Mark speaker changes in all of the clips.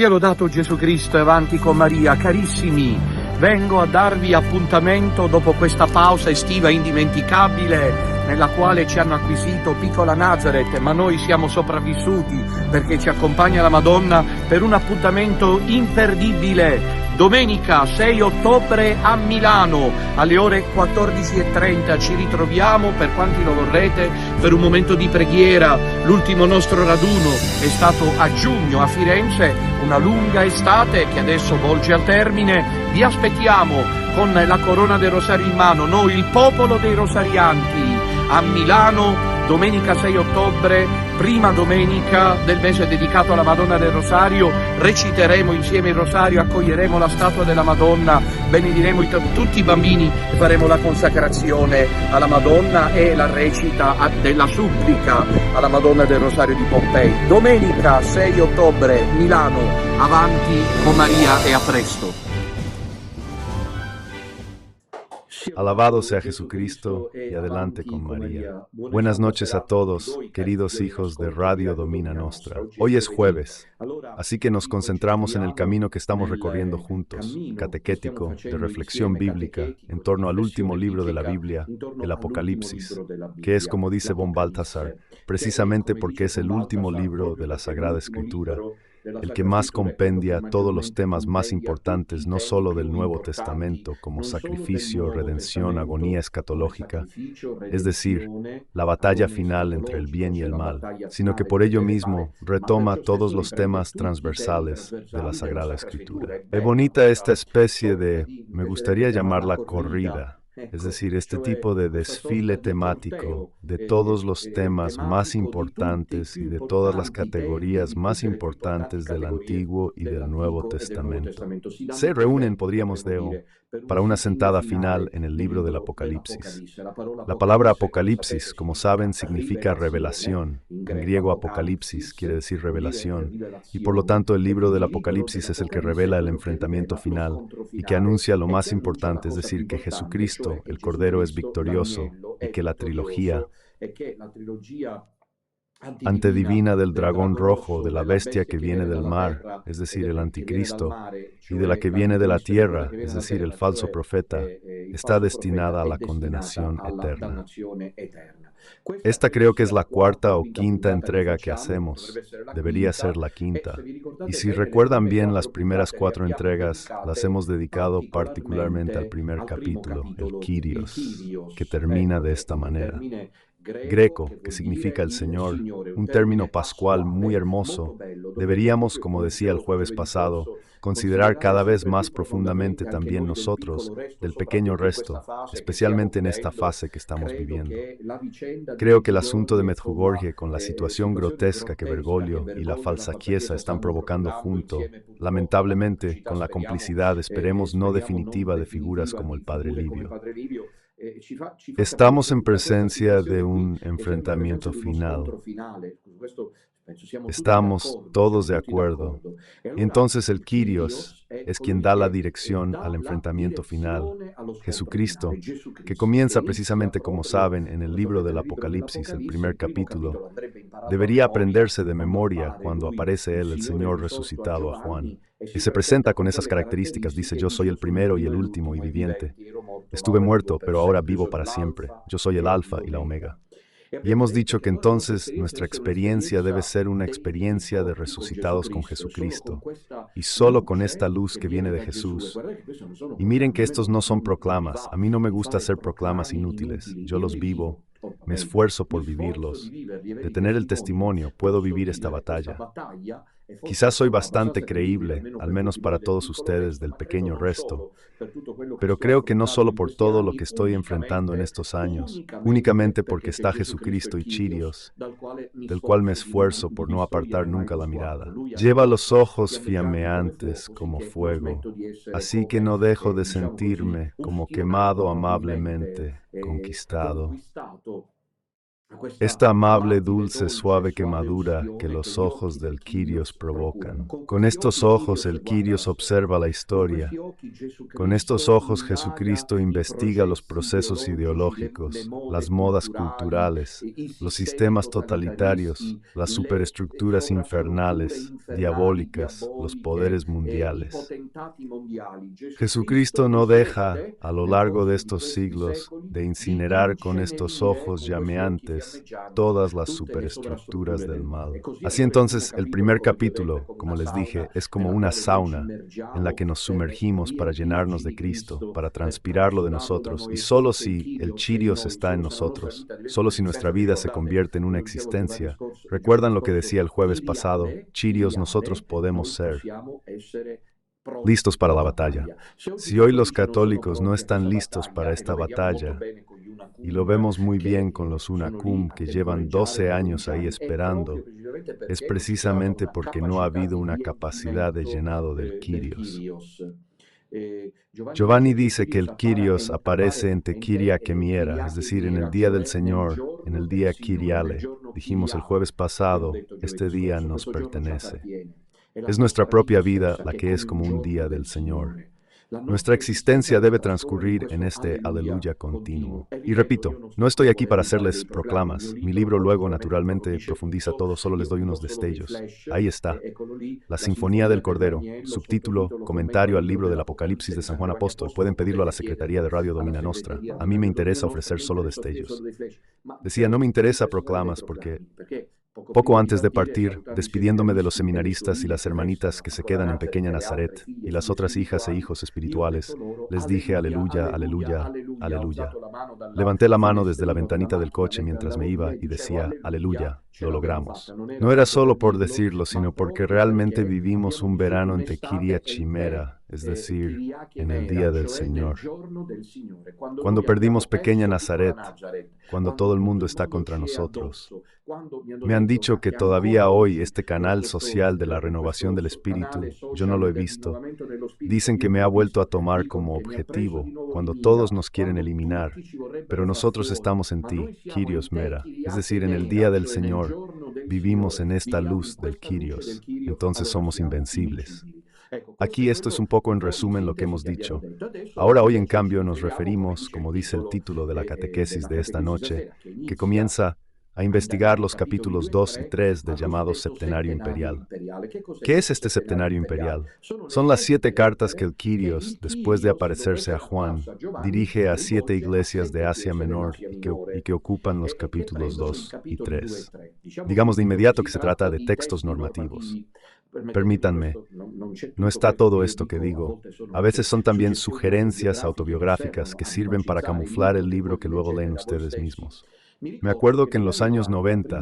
Speaker 1: Sia lodato Gesù Cristo e avanti con Maria. Carissimi, vengo a darvi appuntamento dopo questa pausa estiva indimenticabile nella quale ci hanno acquisito Piccola Nazareth, ma noi siamo sopravvissuti perché ci accompagna la Madonna per un appuntamento imperdibile. Domenica 6 ottobre a Milano alle ore 14:30 ci ritroviamo, per quanti lo vorrete, per un momento di preghiera. L'ultimo nostro raduno è stato a giugno a Firenze, una lunga estate che adesso volge al termine. Vi aspettiamo con la corona del Rosario in mano, noi il popolo dei rosarianti, a Milano domenica 6 ottobre, prima domenica del mese dedicato alla Madonna del Rosario. Reciteremo insieme il Rosario, accoglieremo la statua della Madonna, benediremo tutti i bambini e faremo la consacrazione alla Madonna e la recita della supplica alla Madonna del Rosario di Pompei. Domenica 6 ottobre, Milano, avanti con Maria e a presto.
Speaker 2: Alabado sea Jesucristo y adelante con María. Buenas noches a todos, queridos hijos de Radio Domina Nostra. Hoy es jueves, así que nos concentramos en el camino que estamos recorriendo juntos, catequético, de reflexión bíblica, en torno al último libro de la Biblia, el Apocalipsis, que es, como dice von Balthasar, precisamente porque es el último libro de la Sagrada Escritura, el que más compendia todos los temas más importantes no solo del Nuevo Testamento como sacrificio, redención, agonía escatológica, es decir, la batalla final entre el bien y el mal, sino que por ello mismo retoma todos los temas transversales de la Sagrada Escritura. Es bonita esta especie de, me gustaría llamarla corrida, es decir, este tipo de desfile temático de todos los temas más importantes y de todas las categorías más importantes del Antiguo y del Nuevo Testamento. Se reúnen, podríamos decir, para una sentada final en el libro del Apocalipsis. La palabra Apocalipsis, como saben, significa revelación. En griego, Apocalipsis quiere decir revelación, y por lo tanto el libro del Apocalipsis es el que revela el enfrentamiento final y que anuncia lo más importante, es decir, que Jesucristo, el Cordero, es victorioso y que la trilogía antedivina del dragón rojo, de la bestia que viene del mar, es decir, el anticristo, y de la que viene de la tierra, es decir, el falso profeta, está destinada a la condenación eterna. Esta creo que es la cuarta o quinta entrega que hacemos. Debería ser la quinta. Y si recuerdan bien, las primeras 4 entregas las hemos dedicado particularmente al primer capítulo, el Kyrios, que termina de esta manera. Greco, que significa el Señor, un término pascual muy hermoso, deberíamos, como decía el jueves pasado, considerar cada vez más profundamente también nosotros, del pequeño resto, especialmente en esta fase que estamos viviendo. Creo que el asunto de Medjugorje, con la situación grotesca que Bergoglio y la falsa Chiesa están provocando junto, lamentablemente, con la complicidad, esperemos no definitiva, de figuras como el Padre Livio. Estamos en presencia de un enfrentamiento final. Estamos todos de acuerdo. Entonces el Kyrios es quien da la dirección al enfrentamiento final. Jesucristo, que comienza precisamente, como saben, en el libro del Apocalipsis, el primer capítulo, debería aprenderse de memoria cuando aparece él, el Señor resucitado, a Juan. Y se presenta con esas características, dice: yo soy el primero y el último y viviente. Estuve muerto, pero ahora vivo para siempre. Yo soy el Alfa y la Omega. Y hemos dicho que entonces nuestra experiencia debe ser una experiencia de resucitados con Jesucristo, y solo con esta luz que viene de Jesús. Y miren que estos no son proclamas. A mí no me gusta hacer proclamas inútiles. Yo los vivo, me esfuerzo por vivirlos. De tener el testimonio, puedo vivir esta batalla. Quizás soy bastante creíble, al menos para todos ustedes, del pequeño resto, pero creo que no solo por todo lo que estoy enfrentando en estos años, únicamente porque está Jesucristo y Kyrios, del cual me esfuerzo por no apartar nunca la mirada. Lleva los ojos flameantes como fuego, así que no dejo de sentirme como quemado amablemente, conquistado. esta amable, dulce, suave quemadura que los ojos del Kyrios provocan. Con estos ojos el Kyrios observa la historia. Con estos ojos Jesucristo investiga los procesos ideológicos, las modas culturales, los sistemas totalitarios, las superestructuras infernales, diabólicas, los poderes mundiales. Jesucristo no deja, a lo largo de estos siglos, de incinerar con estos ojos llameantes todas las superestructuras del mal. Así entonces, el primer capítulo, como les dije, es como una sauna en la que nos sumergimos para llenarnos de Cristo, para transpirarlo de nosotros, y solo si el Kyrios está en nosotros, solo si nuestra vida se convierte en una existencia, ¿recuerdan lo que decía el jueves pasado? Kyrios, nosotros podemos ser listos para la batalla. Si hoy los católicos no están listos para esta batalla, y lo vemos muy bien con los Unacum que llevan 12 años ahí esperando, es precisamente porque no ha habido una capacidad de llenado del Kyrios. Giovanni dice que el Kyrios aparece en Te Kyria Kemiera, es decir, en el día del Señor, en el día Kyriale. Dijimos el jueves pasado, este día nos pertenece. Es nuestra propia vida la que es como un día del Señor. Nuestra existencia debe transcurrir en este aleluya continuo. Y repito, no estoy aquí para hacerles proclamas. Mi libro luego naturalmente profundiza todo, solo les doy unos destellos. Ahí está. La Sinfonía del Cordero, subtítulo, comentario al libro del Apocalipsis de San Juan Apóstol. Pueden pedirlo a la Secretaría de Radio Domina Nostra. A mí me interesa ofrecer solo destellos. Decía, no me interesa proclamas porque poco antes de partir, despidiéndome de los seminaristas y las hermanitas que se quedan en Pequeña Nazaret y las otras hijas e hijos espirituales, les dije aleluya, aleluya, aleluya. Levanté la mano desde la ventanita del coche mientras me iba y decía aleluya, lo logramos. No era solo por decirlo, sino porque realmente vivimos un verano en Te Kyria Chimera, es decir, en el día del Señor. Cuando perdimos Pequeña Nazaret, cuando todo el mundo está contra nosotros. Me han dicho que todavía hoy este canal social de la renovación del espíritu, yo no lo he visto. Dicen que me ha vuelto a tomar como objetivo cuando todos nos quieren eliminar, pero nosotros estamos en ti, Kyrios Mera, es decir, en el día del Señor, vivimos en esta luz del Kyrios, entonces somos invencibles. Aquí esto es un poco en resumen lo que hemos dicho. Ahora hoy en cambio nos referimos, como dice el título de la catequesis de esta noche, que comienza a investigar los capítulos 2 y 3 del llamado Septenario Imperial. ¿Qué es este Septenario Imperial? Son las 7 cartas que el Kyrios, después de aparecerse a Juan, dirige a 7 iglesias de Asia Menor y que ocupan los capítulos 2 y 3. Digamos de inmediato que se trata de textos normativos. Permítanme, no está todo esto que digo. A veces son también sugerencias autobiográficas que sirven para camuflar el libro que luego leen ustedes mismos. Me acuerdo que en los años 90,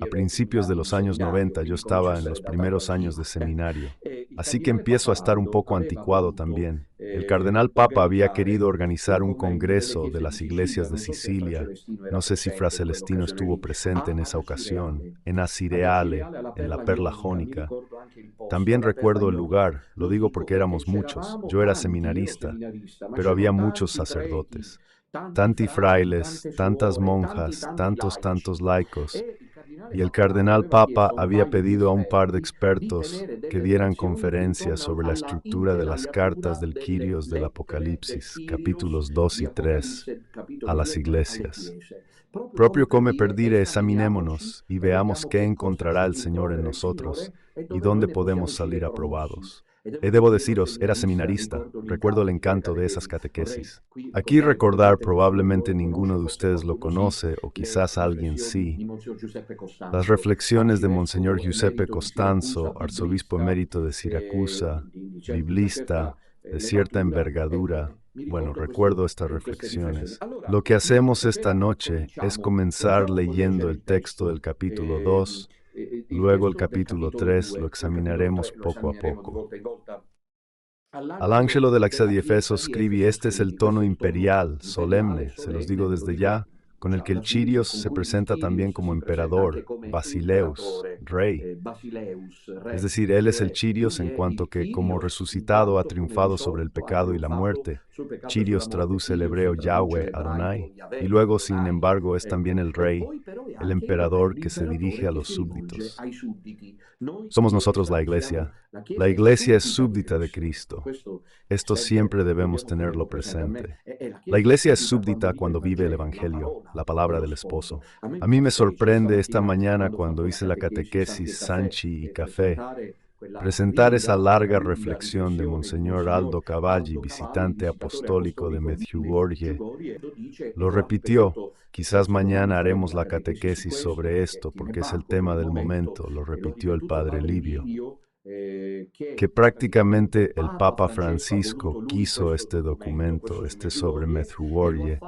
Speaker 2: a principios de los años 90, yo estaba en los primeros años de seminario. Así que empiezo a estar un poco anticuado también. El cardenal Papa había querido organizar un congreso de las iglesias de Sicilia. No sé si Fra Celestino estuvo presente en esa ocasión, en Asireale, en la Perla Jónica. También recuerdo el lugar, lo digo porque éramos muchos. Yo era seminarista, pero había muchos sacerdotes. Tanti frailes, tantas monjas, tantos laicos, y el cardenal Papa había pedido a un par de expertos que dieran conferencias sobre la estructura de las cartas del Kyrios del Apocalipsis, capítulos 2 y 3, a las iglesias. Proprio come per dire, examinémonos y veamos qué encontrará el Señor en nosotros y dónde podemos salir aprobados. Debo deciros, era seminarista, recuerdo el encanto de esas catequesis. Aquí recordar, probablemente ninguno de ustedes lo conoce, o quizás alguien sí, las reflexiones de Monseñor Giuseppe Costanzo, arzobispo emérito de Siracusa, biblista, de cierta envergadura. Bueno, recuerdo estas reflexiones. Lo que hacemos esta noche es comenzar leyendo el texto del capítulo 2, luego el capítulo 3 lo examinaremos poco a poco. All'angelo della Chiesa di Efeso scrivi, este es el tono imperial, solemne, se los digo desde ya, con el que el Chirios se presenta también como emperador, Basileus, rey. Es decir, él es el Chirios en cuanto que, como resucitado, ha triunfado sobre el pecado y la muerte. Chirios traduce el hebreo Yahweh, Adonai, y luego, sin embargo, es también el rey, el emperador que se dirige a los súbditos. Somos nosotros la iglesia. La iglesia es súbdita de Cristo. Esto siempre debemos tenerlo presente. La iglesia es súbdita cuando vive el Evangelio, la palabra del esposo. A mí me sorprende esta mañana cuando hice la catequesis Sanchi y Café, presentar esa larga reflexión de Monseñor Aldo Cavalli, visitante apostólico de Medjugorje. Lo repitió. Quizás mañana haremos la catequesis sobre esto porque es el tema del momento, lo repitió el padre Livio. Que prácticamente el Papa Francisco quiso este documento, sobre Medjugorje,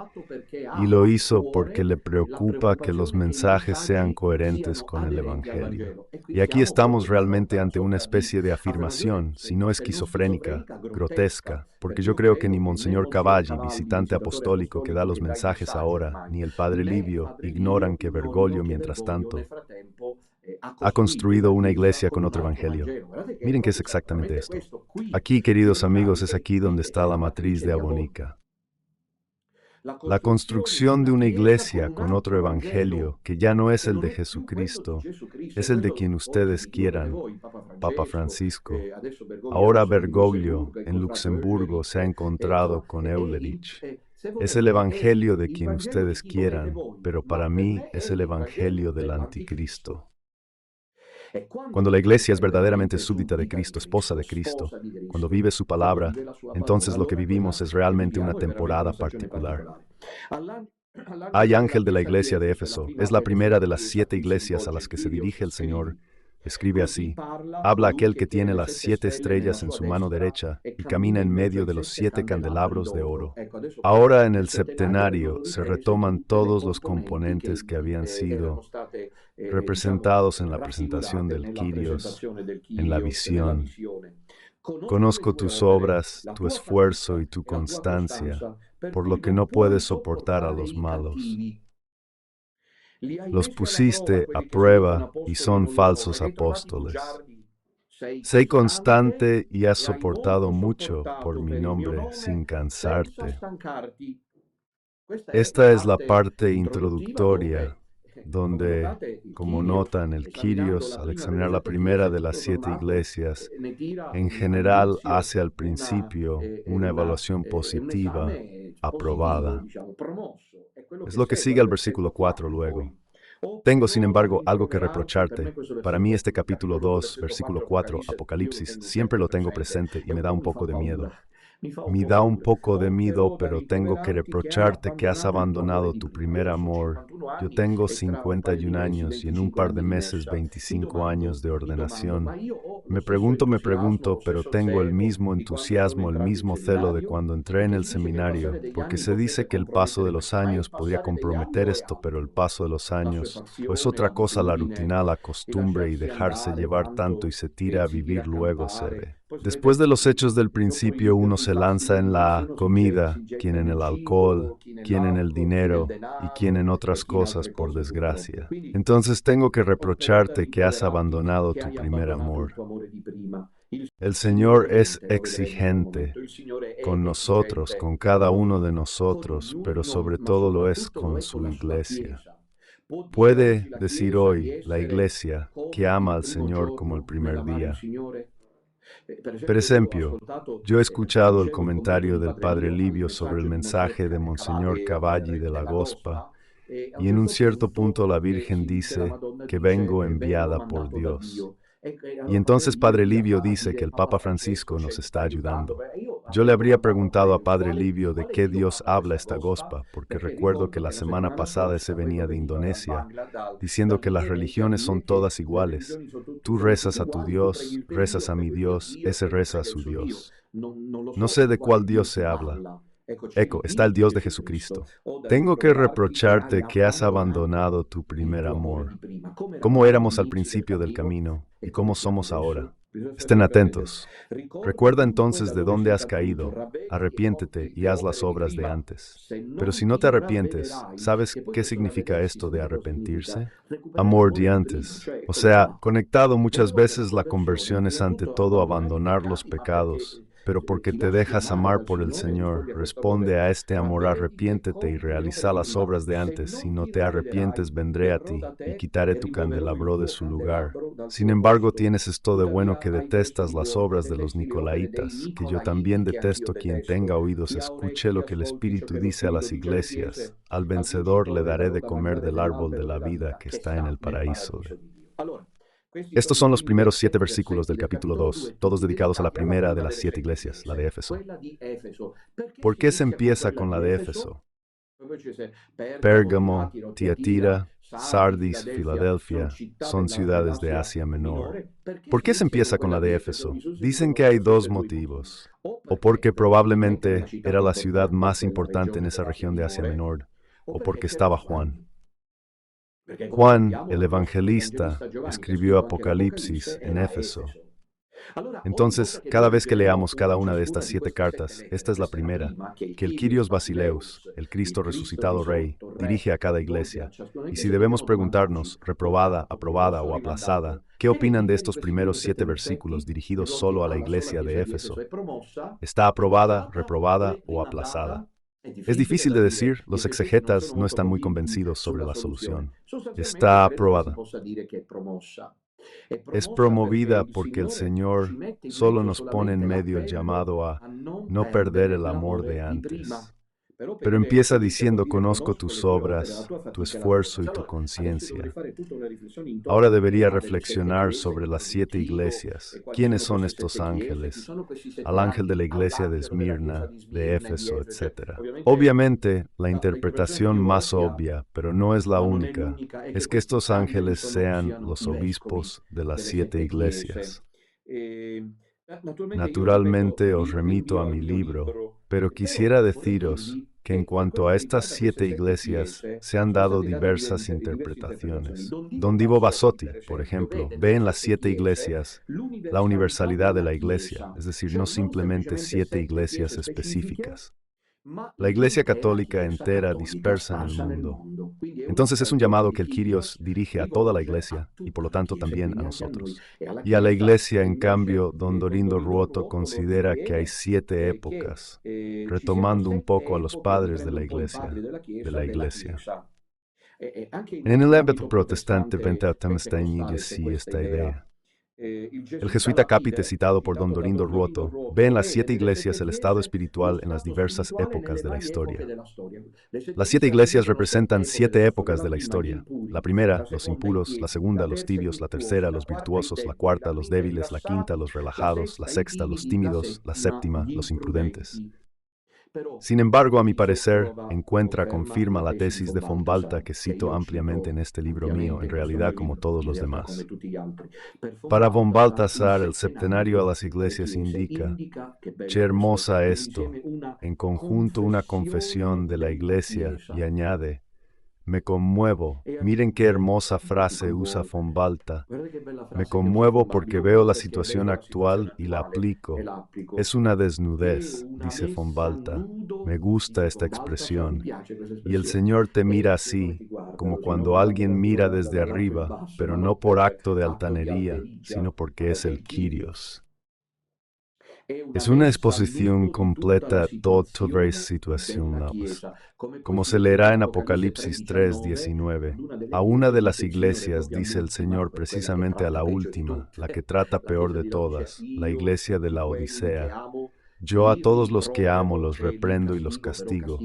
Speaker 2: y lo hizo porque le preocupa que los mensajes sean coherentes con el Evangelio. Y aquí estamos realmente ante una especie de afirmación, si no esquizofrénica, grotesca, porque yo creo que ni Monseñor Cavalli, visitante apostólico que da los mensajes ahora, ni el padre Livio ignoran que Bergoglio, mientras tanto, ha construido una iglesia con otro evangelio. Miren qué es exactamente esto. Aquí, queridos amigos, es aquí donde está la matriz de Abonica. La construcción de una iglesia con otro evangelio, que ya no es el de Jesucristo, es el de quien ustedes quieran, Papa Francisco. Ahora Bergoglio, en Luxemburgo, se ha encontrado con Eulerich. Es el evangelio de quien ustedes quieran, pero para mí es el evangelio del anticristo. Cuando la iglesia es verdaderamente súbdita de Cristo, esposa de Cristo, cuando vive su palabra, entonces lo que vivimos es realmente una temporada particular. Hay ángel de la iglesia de Éfeso, es la primera de las 7 iglesias a las que se dirige el Señor. Escribe así: habla aquel que tiene las 7 estrellas en su mano derecha y camina en medio de los 7 candelabros de oro. Ahora en el septenario se retoman todos los componentes que habían sido representados en la presentación del Kyrios, en la visión. Conozco tus obras, tu esfuerzo y tu constancia, por lo que no puedes soportar a los malos. Los pusiste a prueba y son falsos apóstoles. Sé constante y has soportado mucho por mi nombre sin cansarte. Esta es la parte introductoria, donde, como notan, el Kyrios, al examinar la primera de las 7 iglesias, en general hace al principio una evaluación positiva, aprobada. Es lo que sigue al versículo 4 luego. Tengo, sin embargo, algo que reprocharte. Para mí este capítulo 2, versículo 4, Apocalipsis, siempre lo tengo presente y me da un poco de miedo. Me da un poco de miedo, pero tengo que reprocharte que has abandonado tu primer amor. Yo tengo 51 años y en un par de meses 25 años de ordenación. Me pregunto, pero tengo el mismo entusiasmo, el mismo celo de cuando entré en el seminario, porque se dice que el paso de los años podría comprometer esto, pero el paso de los años, o es otra cosa la rutina, la costumbre y dejarse llevar tanto y se tira a vivir luego se ve. Después de los hechos del principio, uno se lanza en la comida, quien en el alcohol, quien en el dinero y quien en otras cosas, por desgracia. Entonces tengo que reprocharte que has abandonado tu primer amor. El Señor es exigente con nosotros, con cada uno de nosotros, pero sobre todo lo es con su iglesia. Puede decir hoy la iglesia que ama al Señor como el primer día. Per esempio, yo he escuchado el comentario del padre Livio sobre el mensaje de Monseñor Cavalli de la Gospa, y en un cierto punto la Virgen dice que vengo enviada por Dios. Y entonces Padre Livio dice que el Papa Francisco nos está ayudando. Yo le habría preguntado a Padre Livio de qué Dios habla esta Gospa, porque recuerdo que la semana pasada ese venía de Indonesia, diciendo que las religiones son todas iguales. Tú rezas a tu Dios, rezas a mi Dios, ese reza a su Dios. No sé de cuál Dios se habla. Está el Dios de Jesucristo. Tengo que reprocharte que has abandonado tu primer amor. ¿Cómo éramos al principio del camino y cómo somos ahora? Estén atentos. Recuerda entonces de dónde has caído, arrepiéntete y haz las obras de antes. Pero si no te arrepientes, ¿sabes qué significa esto de arrepentirse? Amor de antes. O sea, conectado muchas veces la conversión es ante todo abandonar los pecados. Pero porque te dejas amar por el Señor, responde a este amor, arrepiéntete y realiza las obras de antes. Si no te arrepientes, vendré a ti y quitaré tu candelabro de su lugar. Sin embargo, tienes esto de bueno que detestas las obras de los nicolaítas, que yo también detesto. Quien tenga oídos, escuche lo que el Espíritu dice a las iglesias. Al vencedor le daré de comer del árbol de la vida que está en el paraíso. Estos son los primeros 7 versículos del capítulo 2, todos dedicados a la primera de las 7 iglesias, la de Éfeso. ¿Por qué se empieza con la de Éfeso? Pérgamo, Tiatira, Sardis, Filadelfia son ciudades de Asia Menor. ¿Por qué se empieza con la de Éfeso? Dicen que hay dos motivos. O porque probablemente era la ciudad más importante en esa región de Asia Menor, o porque estaba Juan. Juan, el evangelista, escribió Apocalipsis en Éfeso. Entonces, cada vez que leamos cada una de estas 7 cartas, esta es la primera, que el Kyrios Basileus, el Cristo resucitado Rey, dirige a cada iglesia. Y si debemos preguntarnos, reprobada, aprobada o aplazada, ¿qué opinan de estos primeros 7 versículos dirigidos solo a la iglesia de Éfeso? ¿Está aprobada, reprobada o aplazada? Es difícil de decir, los exegetas no están muy convencidos sobre la solución. Está aprobada. Es promovida porque el Señor solo nos pone en medio el llamado a no perder el amor de antes. Pero empieza diciendo, conozco tus obras, tu esfuerzo y tu conciencia. Ahora debería reflexionar sobre las 7 iglesias. ¿Quiénes son estos ángeles? Al ángel de la iglesia de Esmirna, de Éfeso, etc. Obviamente, la interpretación más obvia, pero no es la única, es que estos ángeles sean los obispos de las 7 iglesias. Naturalmente os remito a mi libro, pero quisiera deciros que en cuanto a estas 7 iglesias se han dado diversas interpretaciones. Don Divo Bassotti, por ejemplo, ve en las 7 iglesias la universalidad de la iglesia, es decir, no simplemente 7 iglesias específicas. La Iglesia Católica entera dispersa en el mundo. Entonces es un llamado que el Kyrios dirige a toda la Iglesia y por lo tanto también a nosotros. Y a la Iglesia, en cambio, don Dorindo Ruoto considera que hay 7 épocas, retomando un poco a los padres de la Iglesia. En el ámbito protestante, Ventatamenstein sí esta idea. El jesuita Capite, citado por don Dorindo Ruoto, ve en las 7 iglesias el estado espiritual en las diversas épocas de la historia. Las 7 iglesias representan 7 épocas de la historia. La primera, los impuros; la segunda, los tibios; la tercera, los virtuosos; la cuarta, los débiles; la quinta, los relajados; la sexta, los tímidos; la séptima, los imprudentes. Sin embargo, a mi parecer, confirma la tesis de von Balta que cito ampliamente en este libro mío, en realidad como todos los demás. Para von Baltasar, el septenario a las iglesias indica, «Che hermosa esto», en conjunto una confesión de la iglesia, y añade, «Me conmuevo». Miren qué hermosa frase usa von Balta. Me conmuevo porque veo la situación actual y la aplico. Es una desnudez, dice von Balta. Me gusta esta expresión. Y el Señor te mira así, como cuando alguien mira desde arriba, pero no por acto de altanería, sino porque es el Kyrios. Es una exposición completa de toda la situación, como se leerá en Apocalipsis 3:19. A una de las iglesias dice el Señor precisamente a la última, la que trata peor de todas, la iglesia de la Odisea. Yo a todos los que amo los reprendo y los castigo,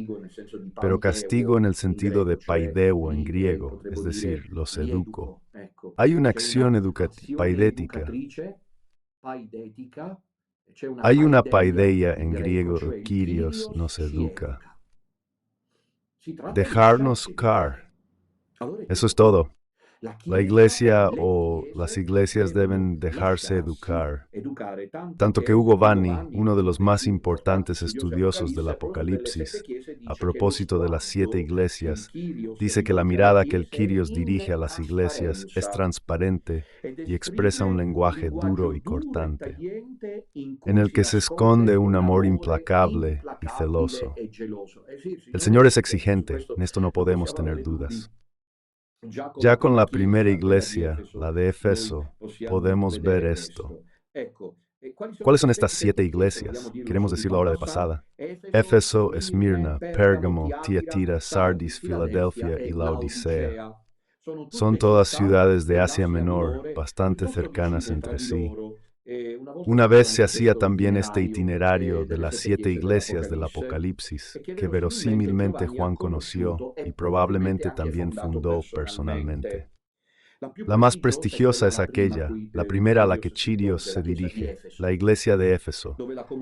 Speaker 2: pero castigo en el sentido de paideo en griego, es decir, los educo. Hay una acción educativa, paidética. Hay una paideia en griego, Kyrios nos educa. Dejarnos caer. Eso es todo. La iglesia o las iglesias deben dejarse educar. Tanto que Ugo Vanni, uno de los más importantes estudiosos del Apocalipsis, a propósito de las 7 iglesias, dice que la mirada que el Kyrios dirige a las iglesias es transparente y expresa un lenguaje duro y cortante, en el que se esconde un amor implacable y celoso. El Señor es exigente, en esto no podemos tener dudas. Ya con la primera iglesia, la de Éfeso, podemos ver esto. ¿Cuáles son estas 7 iglesias? Queremos decirlo ahora de pasada. Éfeso, Esmirna, Pérgamo, Tiatira, Sardis, Filadelfia y Laodicea. Son todas ciudades de Asia Menor, bastante cercanas entre sí. Una vez se hacía también este itinerario de las 7 iglesias del Apocalipsis, que verosímilmente Juan conoció y probablemente también fundó personalmente. La más prestigiosa es aquella, la primera a la que Chirios se dirige, la iglesia de Éfeso,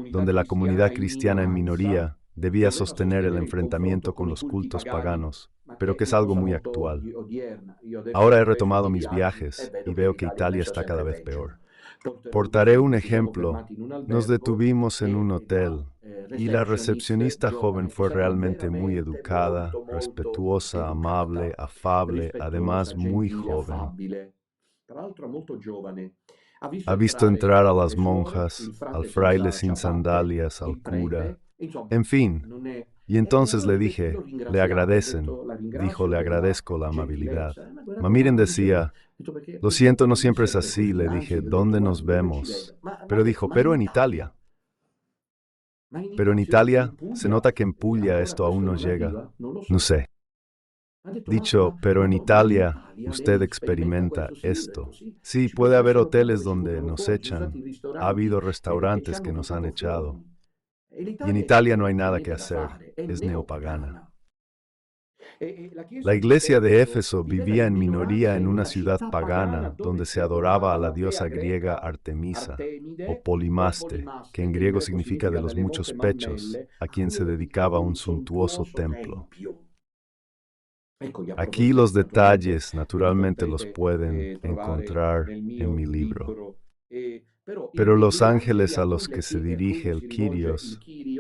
Speaker 2: donde la comunidad cristiana en minoría debía sostener el enfrentamiento con los cultos paganos, pero que es algo muy actual. Ahora he retomado mis viajes y veo que Italia está cada vez peor. Portaré un ejemplo. Nos detuvimos en un hotel y la recepcionista joven fue realmente muy educada, respetuosa, amable, afable, además muy joven. Ha visto entrar a las monjas, al fraile sin sandalias, al cura, en fin. Y entonces le dije, le agradecen, dijo, le agradezco la amabilidad. Mamiren decía, lo siento, no siempre es así, le dije, ¿dónde nos vemos? Pero dijo, pero en Italia. Pero en Italia se nota que en Puglia esto aún no llega. No sé. Dicho, pero en Italia usted experimenta esto. Sí, puede haber hoteles donde nos echan. Ha habido restaurantes que nos han echado. Y en Italia no hay nada que hacer. Es neopagana. La iglesia de Éfeso vivía en minoría en una ciudad pagana donde se adoraba a la diosa griega Artemisa, o Polimaste, que en griego significa de los muchos pechos, a quien se dedicaba un suntuoso templo. Aquí los detalles, naturalmente, los pueden encontrar en mi libro. Pero los ángeles a los que se dirige el Kyrios,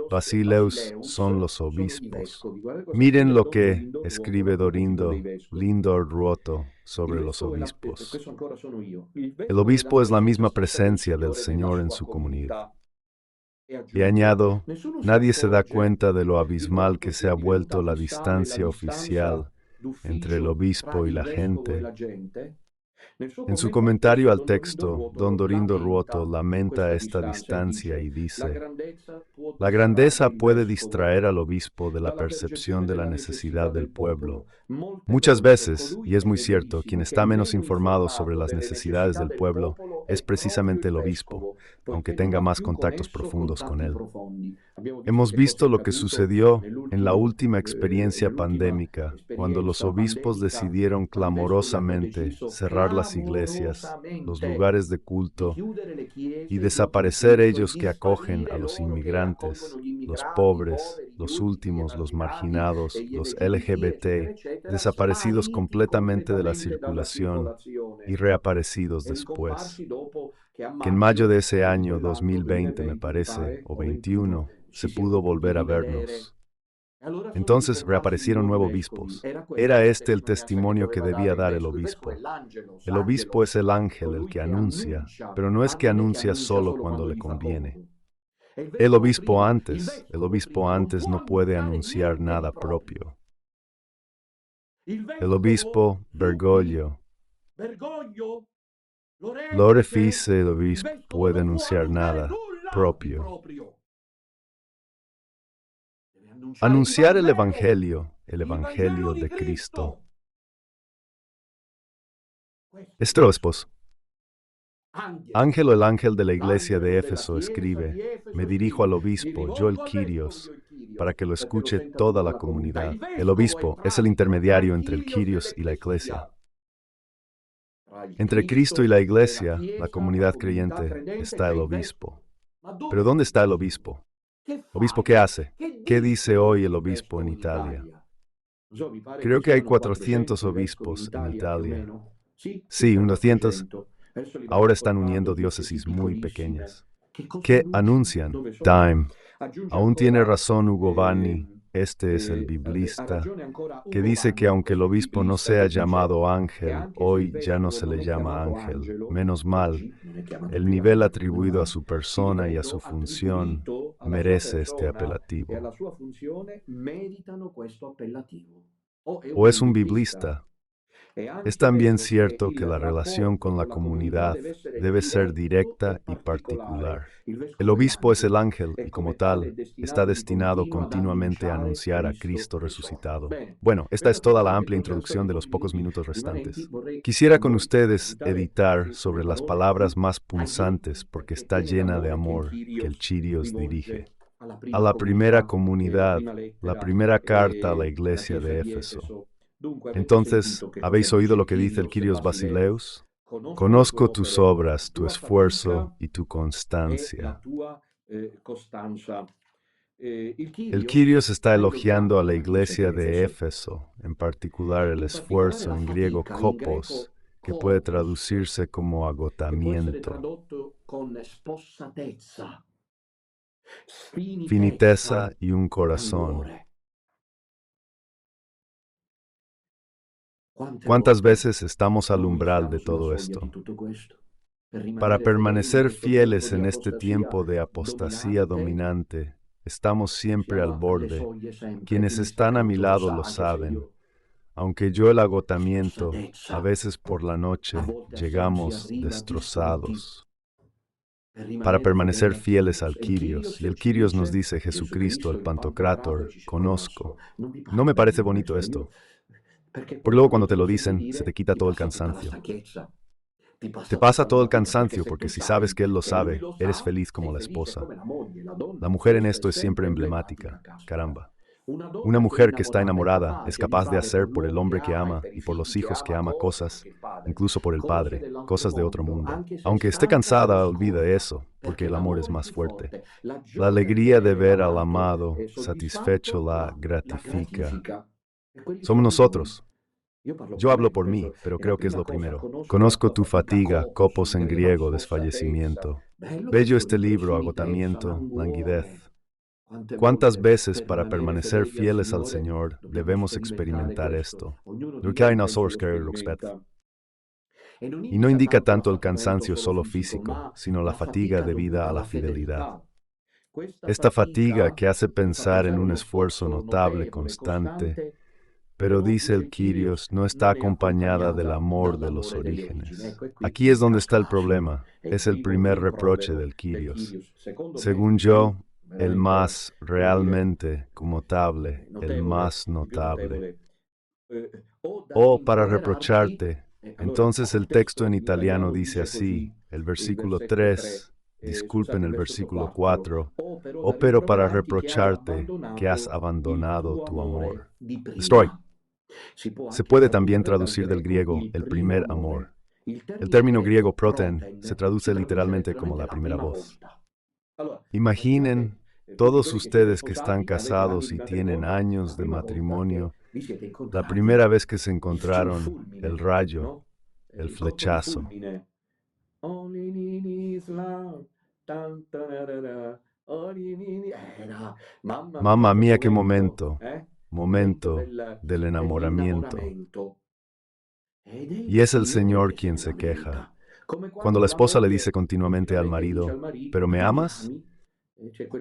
Speaker 2: Basileus, son los obispos. Miren lo que escribe Dorindo Lindor Ruoto sobre los obispos. El obispo es la misma presencia del Señor en su comunidad. Y añado, nadie se da cuenta de lo abismal que se ha vuelto la distancia oficial entre el obispo y la gente. En su comentario al texto, don Dorindo Ruoto lamenta esta distancia y dice, la grandeza puede distraer al obispo de la percepción de la necesidad del pueblo. Muchas veces, y es muy cierto, quien está menos informado sobre las necesidades del pueblo es precisamente el obispo, aunque tenga más contactos profundos con él. Hemos visto lo que sucedió en la última experiencia pandémica, cuando los obispos decidieron clamorosamente cerrar las iglesias, los lugares de culto y desaparecer ellos que acogen a los inmigrantes, los pobres, los últimos, los marginados, los LGBT, desaparecidos completamente de la circulación y reaparecidos después. Que en mayo de ese año 2020, me parece, o 21, se pudo volver a vernos. Entonces reaparecieron nuevos obispos. Era este el testimonio que debía dar el obispo. El obispo es el ángel, el que anuncia, pero no es que anuncia solo cuando le conviene. El obispo antes no puede anunciar nada propio. El obispo Bergoglio, l'orefice, el obispo puede anunciar nada propio. Anunciar el Evangelio de Cristo. Estrospos. Ángelo, el ángel de la iglesia de Éfeso, escribe, me dirijo al obispo, yo el Kyrios, para que lo escuche toda la comunidad. El obispo es el intermediario entre el Kyrios y la iglesia. Entre Cristo y la iglesia, la comunidad creyente, está el obispo. Pero ¿dónde está el obispo? ¿Obispo qué hace? ¿Qué dice hoy el obispo en Italia? Creo que hay 400 obispos en Italia. Sí, unos cientos. Ahora están uniendo diócesis muy pequeñas. ¿Qué anuncian? Time. Aún tiene razón Ugo Vanni, este es el biblista, que dice que aunque el obispo no sea llamado ángel, hoy ya no se le llama ángel. Menos mal, el nivel atribuido a su persona y a su función merece este apelativo. ¿O es un biblista? Es también cierto que la relación con la comunidad debe ser directa y particular. El obispo es el ángel y como tal está destinado continuamente a anunciar a Cristo resucitado. Bueno, esta es toda la amplia introducción de los pocos minutos restantes. Quisiera con ustedes editar sobre las palabras más punzantes porque está llena de amor que el Kyrios dirige. A la primera comunidad, la primera carta a la iglesia de Éfeso. Entonces, ¿habéis oído lo que dice el Kyrios Basileus? Conozco tus obras, tu esfuerzo y tu constancia. El Kyrios está elogiando a la iglesia de Éfeso, en particular el esfuerzo en griego kopos, que puede traducirse como agotamiento, finiteza y un corazón. ¿Cuántas veces estamos al umbral de todo esto? Para permanecer fieles en este tiempo de apostasía dominante, estamos siempre al borde. Quienes están a mi lado lo saben. Aunque yo el agotamiento, a veces por la noche, llegamos destrozados. Para permanecer fieles al Kyrios, y el Kyrios nos dice Jesucristo, el Pantocrátor, conozco. ¿No me parece bonito esto? Porque luego cuando te lo dicen, se te quita todo el cansancio. Te pasa todo el cansancio porque si sabes que Él lo sabe, eres feliz como la esposa. La mujer en esto es siempre emblemática. Caramba. Una mujer que está enamorada es capaz de hacer por el hombre que ama y por los hijos que ama cosas, incluso por el padre, cosas de otro mundo. Aunque esté cansada, olvida eso, porque el amor es más fuerte. La alegría de ver al amado satisfecho la gratifica. Somos nosotros. Yo hablo por mí, pero creo que es lo primero. Conozco tu fatiga, copos en griego, desfallecimiento. Bello este libro, agotamiento, languidez. ¿Cuántas veces para permanecer fieles al Señor debemos experimentar esto? Y no indica tanto el cansancio solo físico, sino la fatiga debida a la fidelidad. Esta fatiga que hace pensar en un esfuerzo notable, constante, pero dice el Kyrios, no está acompañada del amor de los orígenes. Aquí es donde está el problema. Es el primer reproche del Kyrios. Según yo, el más realmente conmutable, el más notable. O para reprocharte. Entonces el texto en italiano dice así, el versículo 3, disculpen el versículo 4, o pero para reprocharte que has abandonado tu amor. Destroy. Se puede también traducir del griego el primer amor. El término griego proten se traduce literalmente como la primera voz. Imaginen todos ustedes que están casados y tienen años de matrimonio, la primera vez que se encontraron, el rayo, el flechazo. Mamma mía, qué momento, momento del enamoramiento. Y es el Señor quien se queja. Cuando la esposa le dice continuamente al marido, ¿pero me amas?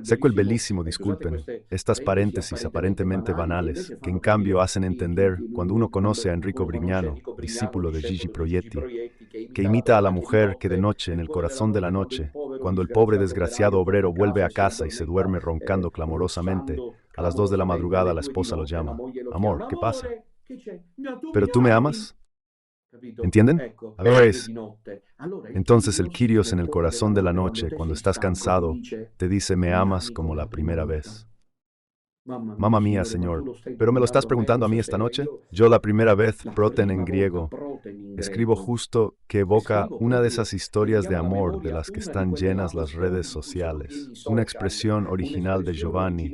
Speaker 2: Seco el bellísimo, disculpen, estas paréntesis aparentemente banales, que en cambio hacen entender, cuando uno conoce a Enrico Brignano, discípulo de Gigi Proietti, que imita a la mujer que de noche, en el corazón de la noche, cuando el pobre desgraciado obrero vuelve a casa y se duerme roncando clamorosamente, a las 2 de la madrugada la esposa lo llama. Amor, ¿qué pasa? ¿Pero tú me amas? ¿Entienden? A ver, entonces el Kyrios en el corazón de la noche, cuando estás cansado, te dice me amas como la primera vez. Mamma mía, Señor, ¿pero me lo estás preguntando a mí esta noche? Yo la primera vez, proten en griego, escribo justo que evoca una de esas historias de amor de las que están llenas las redes sociales, una expresión original de Giovanni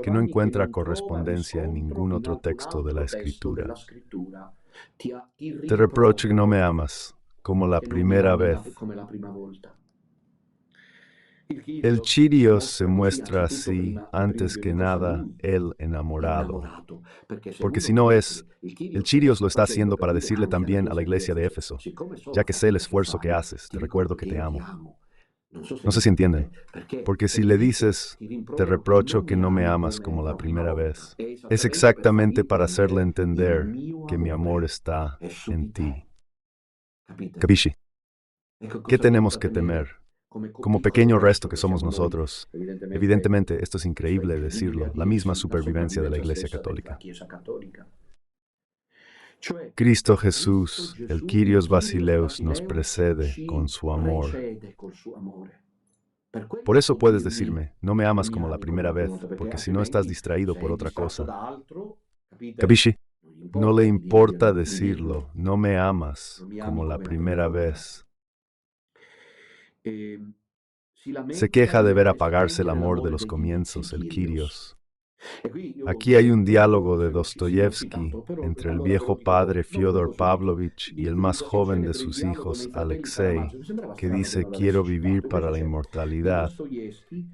Speaker 2: que no encuentra correspondencia en ningún otro texto de la Escritura. Te reprocho que no me amas como la primera vez. El Kyrios se muestra así, antes que nada, el enamorado. Porque si no es, el Kyrios lo está haciendo para decirle también a la iglesia de Éfeso, ya que sé el esfuerzo que haces, te recuerdo que te amo. No sé si entienden, porque si le dices, te reprocho que no me amas como la primera vez, es exactamente para hacerle entender que mi amor está en ti. ¿Capisci? ¿Qué tenemos que temer? Como pequeño resto que somos nosotros. Evidentemente, esto es increíble decirlo, la misma supervivencia de la Iglesia Católica. Cristo Jesús, el Kyrios Basileus, nos precede con su amor. Por eso puedes decirme, no me amas como la primera vez, porque si no estás distraído por otra cosa. ¿Capisci? No le importa decirlo, no me amas como la primera vez. Se queja de ver apagarse el amor de los comienzos, el Kyrios. Aquí hay un diálogo de Dostoyevsky entre el viejo padre Fyodor Pavlovich y el más joven de sus hijos, Alexei, que dice quiero vivir para la inmortalidad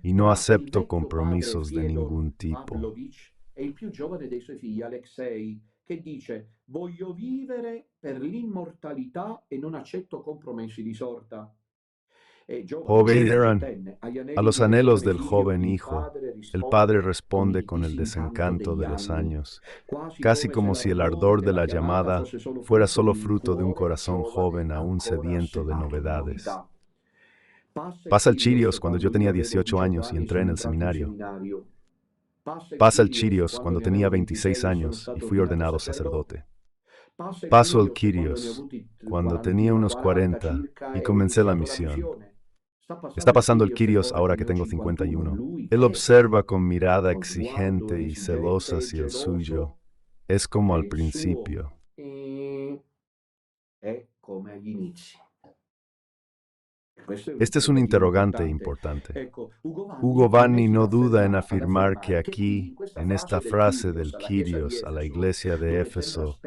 Speaker 2: y no acepto compromisos de ningún tipo.
Speaker 1: Voglio vivere per l'immortalità e non accetto compromessi di sorta.
Speaker 2: Obedecerán a los anhelos del joven hijo. El padre responde con el desencanto de los años, casi como si el ardor de la llamada fuera solo fruto de un corazón joven aún sediento de novedades. Pasa el Kyrios cuando yo tenía 18 años y entré en el seminario. Pasa el Kyrios cuando tenía 26 años y fui ordenado sacerdote. Paso el Kyrios cuando tenía unos 40 y comencé la misión. Está pasando el Kyrios ahora que tengo 51. Él observa con mirada exigente y celosa hacia el suyo. Es como al principio. Este es un interrogante importante. Hugo Vanni no duda en afirmar que aquí, en esta frase del Kyrios a la iglesia de Éfeso,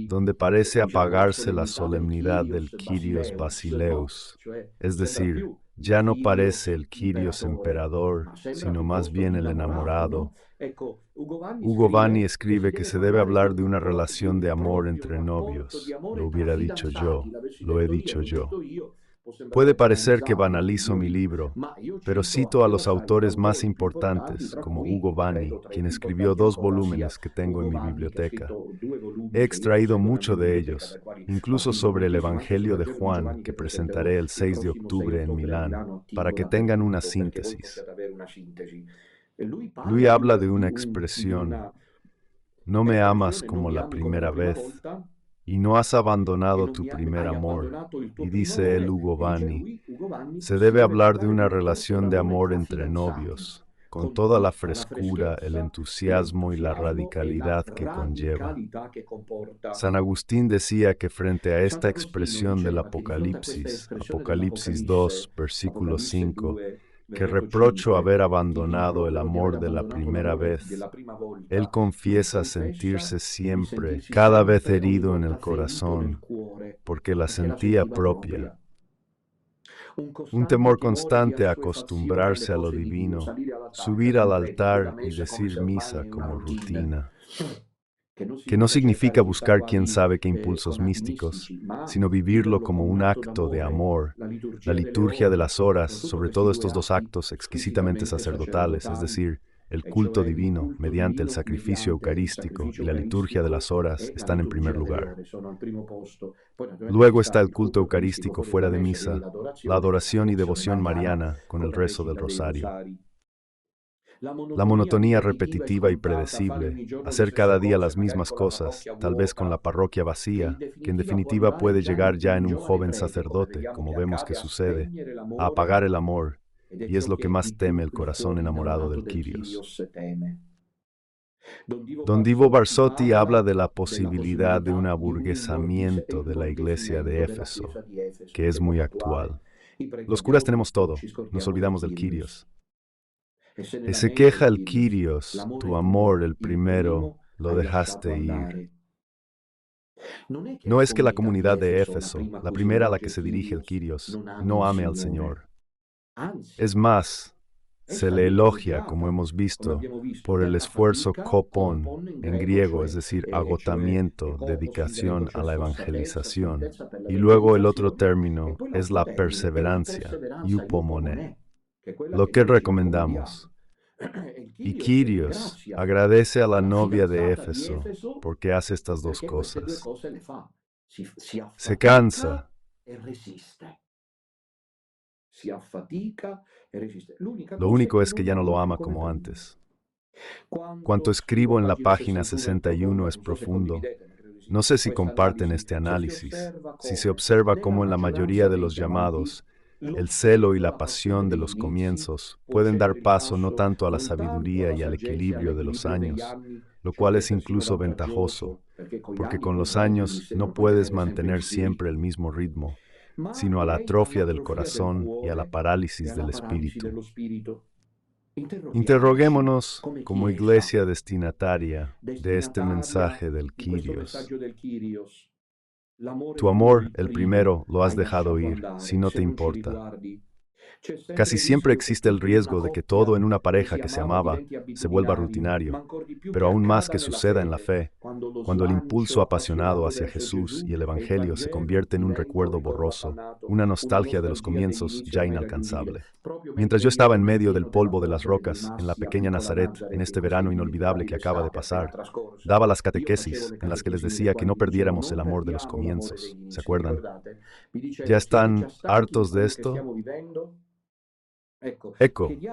Speaker 2: donde parece apagarse la solemnidad del Kyrios Basileus, es decir, ya no parece el Kyrios emperador, sino más bien el enamorado. Hugo Vanni escribe que se debe hablar de una relación de amor entre novios. Lo hubiera dicho yo, lo he dicho yo. Puede parecer que banalizo mi libro, pero cito a los autores más importantes, como Hugo Vanni, quien escribió 2 volúmenes que tengo en mi biblioteca. He extraído mucho de ellos, incluso sobre el Evangelio de Juan, que presentaré el 6 de octubre en Milán, para que tengan una síntesis. Lui habla de una expresión, no me amas como la primera vez, y no has abandonado tu primer amor. Y dice el Hugo Vanni, se debe hablar de una relación de amor entre novios, con toda la frescura, el entusiasmo y la radicalidad que conlleva. San Agustín decía que frente a esta expresión del Apocalipsis, Apocalipsis 2, versículo 5, que reprocho haber abandonado el amor de la primera vez. Él confiesa sentirse siempre, cada vez herido en el corazón, porque la sentía propia. Un temor constante a acostumbrarse a lo divino, subir al altar y decir misa como rutina. Que no significa buscar quién sabe qué impulsos místicos, sino vivirlo como un acto de amor. La liturgia de las horas, sobre todo estos 2 actos exquisitamente sacerdotales, es decir, el culto divino mediante el sacrificio eucarístico y la liturgia de las horas están en primer lugar. Luego está el culto eucarístico fuera de misa, la adoración y devoción mariana con el rezo del rosario. La monotonía repetitiva y predecible, hacer cada día las mismas cosas, tal vez con la parroquia vacía, que en definitiva puede llegar ya en un joven sacerdote, como vemos que sucede, a apagar el amor, y es lo que más teme el corazón enamorado del Kyrios. Don Divo Barsotti habla de la posibilidad de un aburguesamiento de la iglesia de Éfeso, que es muy actual. Los curas tenemos todo, nos olvidamos del Kyrios. Y se queja el Kyrios, tu amor, el primero, lo dejaste ir. No es que la comunidad de Éfeso, la primera a la que se dirige el Quirios, no ame al Señor. Es más, se le elogia, como hemos visto, por el esfuerzo kopon, en griego, es decir, agotamiento, dedicación a la evangelización. Y luego el otro término es la perseverancia, eupomone, lo que recomendamos. Y Quirios agradece a la novia de Éfeso porque hace estas dos cosas. Se cansa. Lo único es que ya no lo ama como antes. Cuanto escribo en la página 61 es profundo. No sé si comparten este análisis, si se observa cómo en la mayoría de los llamados, el celo y la pasión de los comienzos pueden dar paso no tanto a la sabiduría y al equilibrio de los años, lo cual es incluso ventajoso, porque con los años no puedes mantener siempre el mismo ritmo, sino a la atrofia del corazón y a la parálisis del espíritu. Interroguémonos como iglesia destinataria de este mensaje del Quirios. Tu amor, el primero, lo has dejado ir, si no te importa. Casi siempre existe el riesgo de que todo en una pareja que se amaba se vuelva rutinario, pero aún más que suceda en la fe, cuando el impulso apasionado hacia Jesús y el Evangelio se convierte en un recuerdo borroso, una nostalgia de los comienzos ya inalcanzable. Mientras yo estaba en medio del polvo de las rocas, en la pequeña Nazaret, en este verano inolvidable que acaba de pasar, daba las catequesis en las que les decía que no perdiéramos el amor de los comienzos. ¿Se acuerdan? ¿Ya están hartos de esto?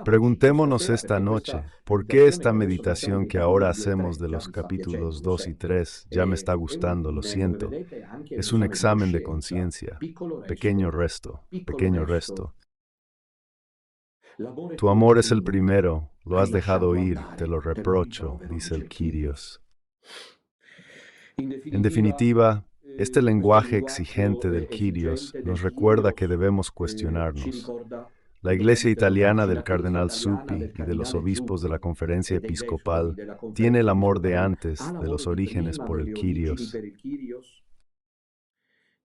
Speaker 2: Preguntémonos esta noche, ¿por qué esta meditación que ahora hacemos de los capítulos 2 y 3 ya me está gustando? Lo siento. Es un examen de conciencia. Pequeño resto, pequeño resto. Tu amor es el primero, lo has dejado ir, te lo reprocho, dice el Quirios. En definitiva, este lenguaje exigente del Quirios nos recuerda que debemos cuestionarnos. La Iglesia italiana del cardenal Zuppi y de los obispos de la Conferencia Episcopal tiene el amor de antes, de los orígenes por el Quirios.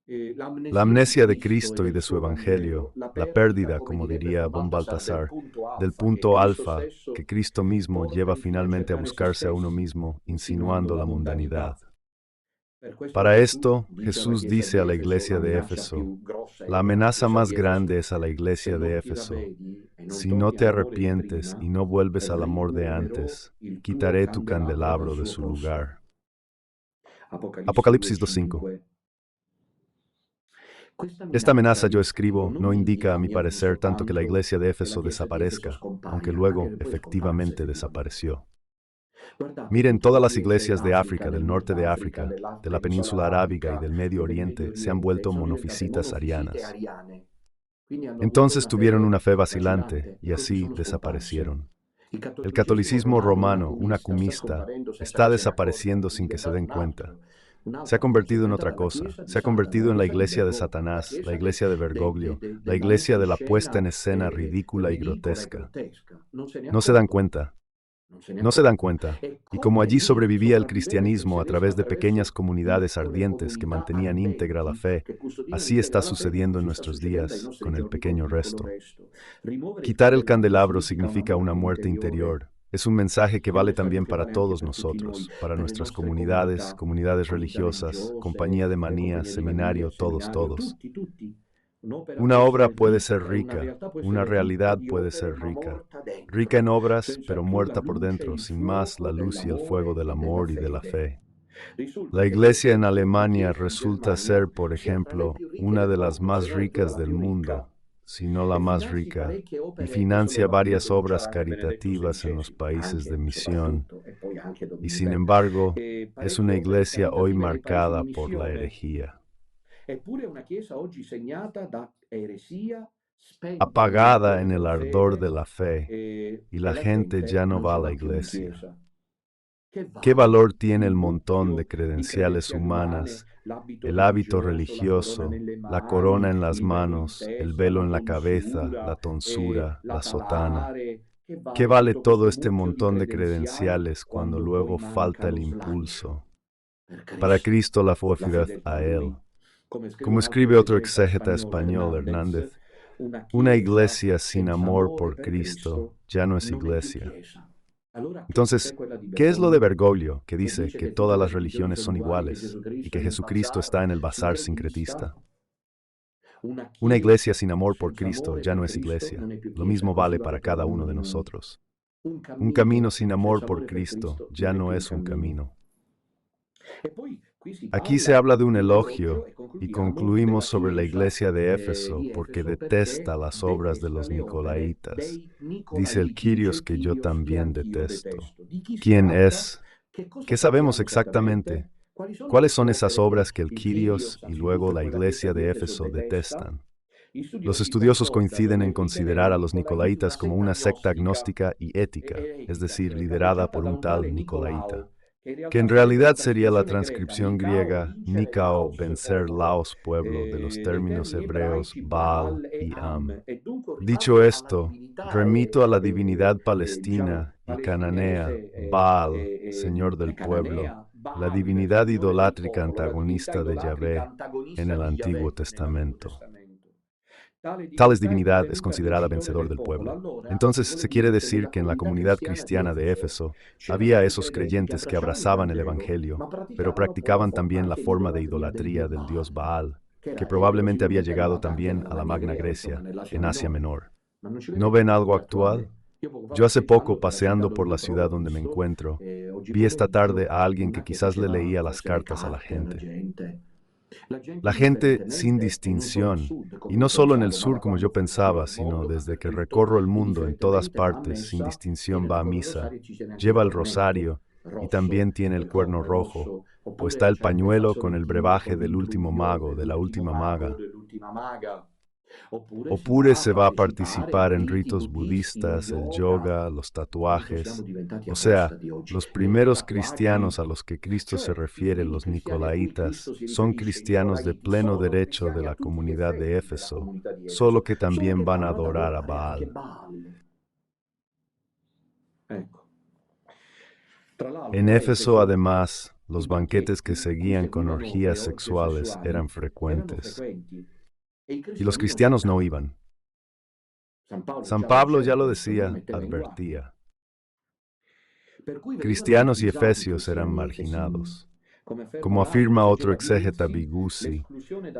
Speaker 2: La amnesia de Cristo y de su Evangelio, la pérdida, como diría von Balthasar, del punto alfa que Cristo mismo lleva finalmente a buscarse a uno mismo, insinuando la mundanidad. Para esto, Jesús dice a la iglesia de Éfeso, la amenaza más grande es a la iglesia de Éfeso. Si no te arrepientes y no vuelves al amor de antes, quitaré tu candelabro de su lugar. Apocalipsis 2:5. Esta amenaza, yo escribo, no indica, a mi parecer, tanto que la iglesia de Éfeso desaparezca, aunque luego efectivamente desapareció. Miren, todas las iglesias de África, del norte de África, de la península arábiga y del Medio Oriente se han vuelto monofisitas arianas. Entonces tuvieron una fe vacilante y así desaparecieron. El catolicismo romano, una cumista, está desapareciendo sin que se den cuenta. Se ha convertido en otra cosa. Se ha convertido en la iglesia de Satanás, la iglesia de Bergoglio, la iglesia de la puesta en escena ridícula y grotesca. No se dan cuenta. No se dan cuenta. Y como allí sobrevivía el cristianismo a través de pequeñas comunidades ardientes que mantenían íntegra la fe, así está sucediendo en nuestros días con el pequeño resto. Quitar el candelabro significa una muerte interior. Es un mensaje que vale también para todos nosotros, para nuestras comunidades, comunidades religiosas, compañía de manías, seminario, todos. Una obra puede ser rica, una realidad puede ser rica. Rica en obras, pero muerta por dentro, sin más la luz y el fuego del amor y de la fe. La iglesia en Alemania resulta ser, por ejemplo, una de las más ricas del mundo, si no la más rica, y financia varias obras caritativas en los países de misión. Y sin embargo, es una iglesia hoy marcada por la herejía. Apagada en el ardor de la fe, y la gente ya no va a la iglesia. ¿Qué valor tiene el montón de credenciales humanas, el hábito religioso, la corona en las manos, el velo en la cabeza, la tonsura, la sotana? ¿Qué vale todo este montón de credenciales cuando luego falta el impulso? Para Cristo la fue fiel a Él. Como escribe otro exégeta español, Hernández, una iglesia sin amor por Cristo ya no es iglesia. Entonces, ¿qué es lo de Bergoglio, que dice que todas las religiones son iguales y que Jesucristo está en el bazar sincretista? Una iglesia sin amor por Cristo ya no es iglesia. Lo mismo vale para cada uno de nosotros. Un camino sin amor por Cristo ya no es un camino. Aquí se habla de un elogio y concluimos sobre la iglesia de Éfeso porque detesta las obras de los nicolaítas. Dice el Kyrios que yo también detesto. ¿Quién es? ¿Qué sabemos exactamente? ¿Cuáles son esas obras que el Kyrios y luego la iglesia de Éfeso detestan? Los estudiosos coinciden en considerar a los nicolaítas como una secta agnóstica y ética, es decir, liderada por un tal nicolaíta, que en realidad sería la transcripción griega Nikao, vencer laos, pueblo, de los términos hebreos Baal y Am. Dicho esto, remito a la divinidad palestina y cananea, Baal, señor del pueblo, la divinidad idolátrica antagonista de Yahvé en el Antiguo Testamento. Tal divinidad es considerada vencedor del pueblo. Entonces se quiere decir que en la comunidad cristiana de Éfeso había esos creyentes que abrazaban el Evangelio, pero practicaban también la forma de idolatría del dios Baal, que probablemente había llegado también a la Magna Grecia, en Asia Menor. ¿No ven algo actual? Yo hace poco, paseando por la ciudad donde me encuentro, vi esta tarde a alguien que quizás le leía las cartas a la gente. La gente sin distinción, y no solo en el sur como yo pensaba, sino desde que recorro el mundo en todas partes, sin distinción va a misa, lleva el rosario y también tiene el cuerno rojo, o está el pañuelo con el brebaje del último mago, de la última maga. Oppure se va a participar en ritos budistas, el yoga, los tatuajes. O sea, los primeros cristianos a los que Cristo se refiere, los nicolaítas, son cristianos de pleno derecho de la comunidad de Éfeso, solo que también van a adorar a Baal. En Éfeso, además, los banquetes que seguían con orgías sexuales eran frecuentes. Y los cristianos no iban. San Pablo ya lo decía, advertía. Cristianos y efesios eran marginados. Como afirma otro exégeta Bigussi,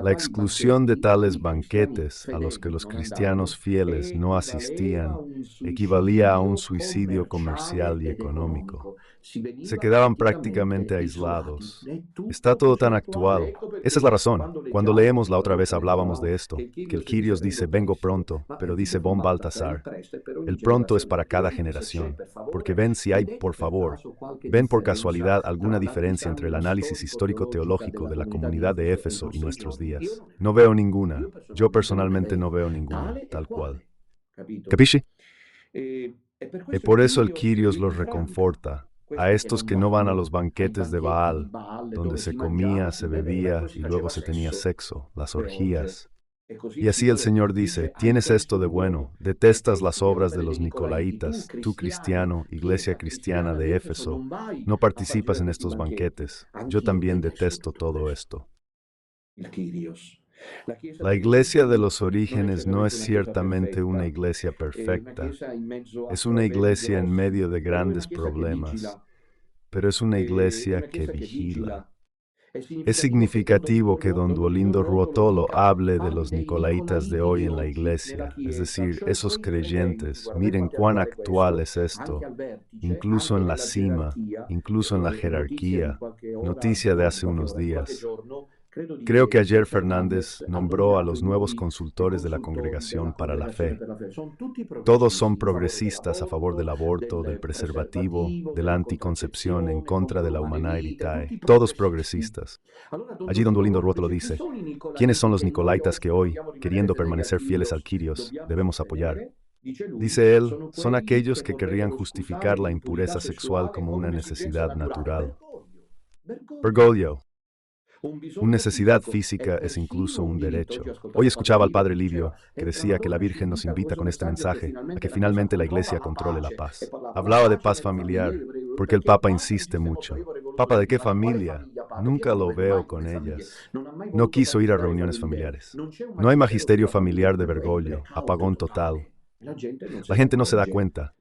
Speaker 2: la exclusión de tales banquetes a los que los cristianos fieles no asistían equivalía a un suicidio comercial y económico. Se quedaban prácticamente aislados. Está todo tan actual. Esa es la razón. Cuando leemos la otra vez hablábamos de esto, que el Kyrios dice vengo pronto, pero dice bon Baltasar. El pronto es para cada generación, porque ven si hay, por favor, ven por casualidad alguna diferencia entre el análisis histórico-teológico de la comunidad de Éfeso y nuestros días. No veo ninguna. Yo personalmente no veo ninguna, tal cual. ¿Capisci? Y por eso el Kyrios los reconforta, a estos que no van a los banquetes de Baal, donde se comía, se bebía y luego se tenía sexo, las orgías. Y así el Señor dice, tienes esto de bueno, detestas las obras de los nicolaítas, tú cristiano, iglesia cristiana de Éfeso, no participas en estos banquetes, yo también detesto todo esto. La iglesia de los orígenes no es ciertamente una iglesia perfecta, es una iglesia en medio de grandes problemas, pero es una iglesia que vigila. Es significativo que don Duolindo Ruotolo hable de los nicolaítas de hoy en la iglesia, es decir, esos creyentes, miren cuán actual es esto, incluso en la cima, incluso en la jerarquía, noticia de hace unos días. Creo que ayer Fernández nombró a los nuevos consultores de la Congregación para la Fe. Todos son progresistas a favor del aborto, del preservativo, de la anticoncepción, en contra de la Humanae Vitae. Todos progresistas. Allí don Duolindo Ruotolo dice, ¿quiénes son los nicolaítas que hoy, queriendo permanecer fieles al Kyrios, debemos apoyar? Dice él, son aquellos que querrían justificar la impureza sexual como una necesidad natural. Bergoglio. Una necesidad física es incluso un derecho. Hoy escuchaba al padre Livio, que decía que la Virgen nos invita con este mensaje a que finalmente la Iglesia controle la paz. Hablaba de paz familiar, porque el Papa insiste mucho. ¿Papa de qué familia? Nunca lo veo con ellas. No quiso ir a reuniones familiares. No hay magisterio familiar de Bergoglio, apagón total. La gente no se da cuenta.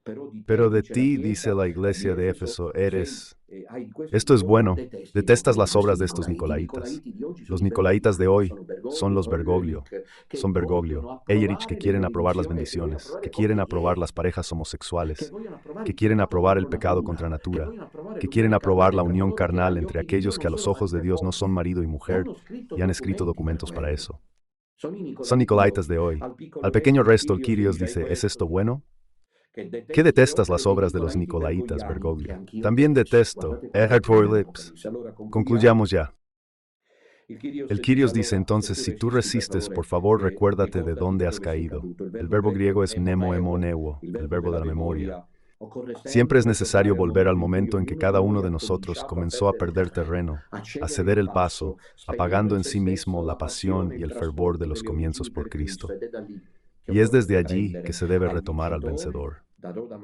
Speaker 2: Pero de ti, dice la iglesia de Éfeso, eres... Esto es bueno. Detestas las obras de estos nicolaitas. Los nicolaitas de hoy son los Bergoglio. Son Bergoglio, Eyerich, que quieren aprobar las bendiciones, que quieren aprobar las parejas homosexuales, que quieren aprobar el pecado contra natura, que quieren aprobar la unión carnal entre aquellos que a los ojos de Dios no son marido y mujer, y han escrito documentos para eso. Son nicolaitas de hoy. Al pequeño resto, el Kyrios dice, ¿es esto bueno? ¿Qué detestas las obras de los nicolaitas, Bergoglio? También detesto, Erhard Lips. Concluyamos ya. El Kyrios dice entonces, si tú resistes, por favor recuérdate de dónde has caído. El verbo griego es mnemo, el verbo de la memoria. Siempre es necesario volver al momento en que cada uno de nosotros comenzó a perder terreno, a ceder el paso, apagando en sí mismo la pasión y el fervor de los comienzos por Cristo. Y es desde allí que se debe retomar al vencedor.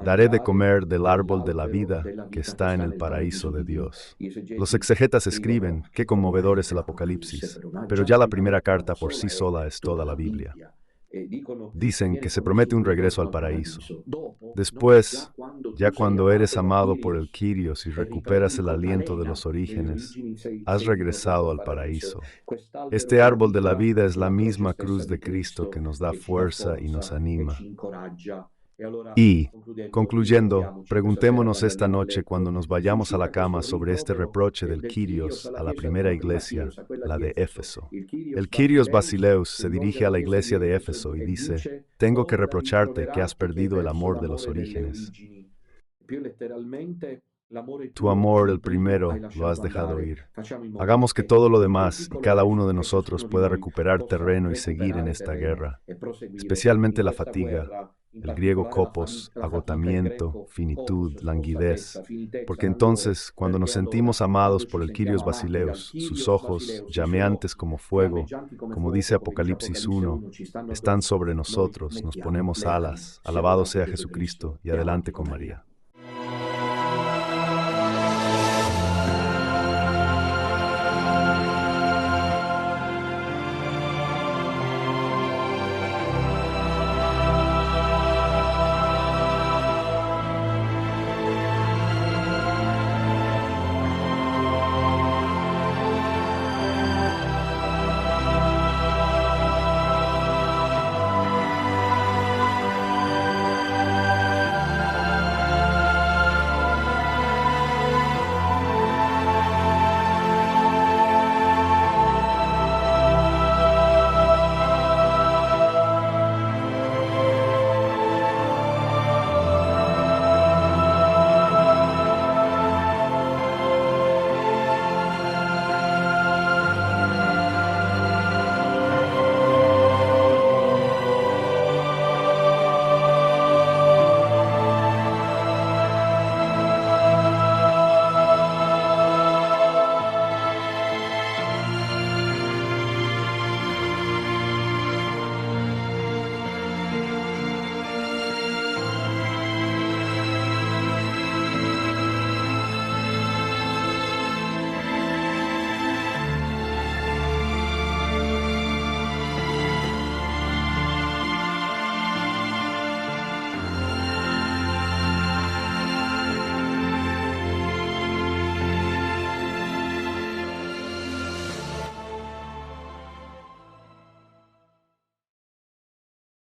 Speaker 2: Daré de comer del árbol de la vida que está en el paraíso de Dios. Los exegetas escriben, qué conmovedor es el Apocalipsis, pero ya la primera carta por sí sola es toda la Biblia. Dicen que se promete un regreso al paraíso. Después, ya cuando eres amado por el Kyrios y recuperas el aliento de los orígenes, has regresado al paraíso. Este árbol de la vida es la misma cruz de Cristo que nos da fuerza y nos anima. Y, concluyendo, preguntémonos esta noche cuando nos vayamos a la cama sobre este reproche del Kyrios a la primera iglesia, la de Éfeso. El Kyrios Basileus se dirige a la iglesia de Éfeso y dice, tengo que reprocharte que has perdido el amor de los orígenes. Tu amor, el primero, lo has dejado ir. Hagamos que todo lo demás y cada uno de nosotros pueda recuperar terreno y seguir en esta guerra, especialmente la fatiga, el griego kopos, agotamiento, finitud, languidez, porque entonces, cuando nos sentimos amados por el Kyrios Basileus, sus ojos, llameantes como fuego, como dice Apocalipsis 1, están sobre nosotros, nos ponemos alas, alabado sea Jesucristo, y adelante con María.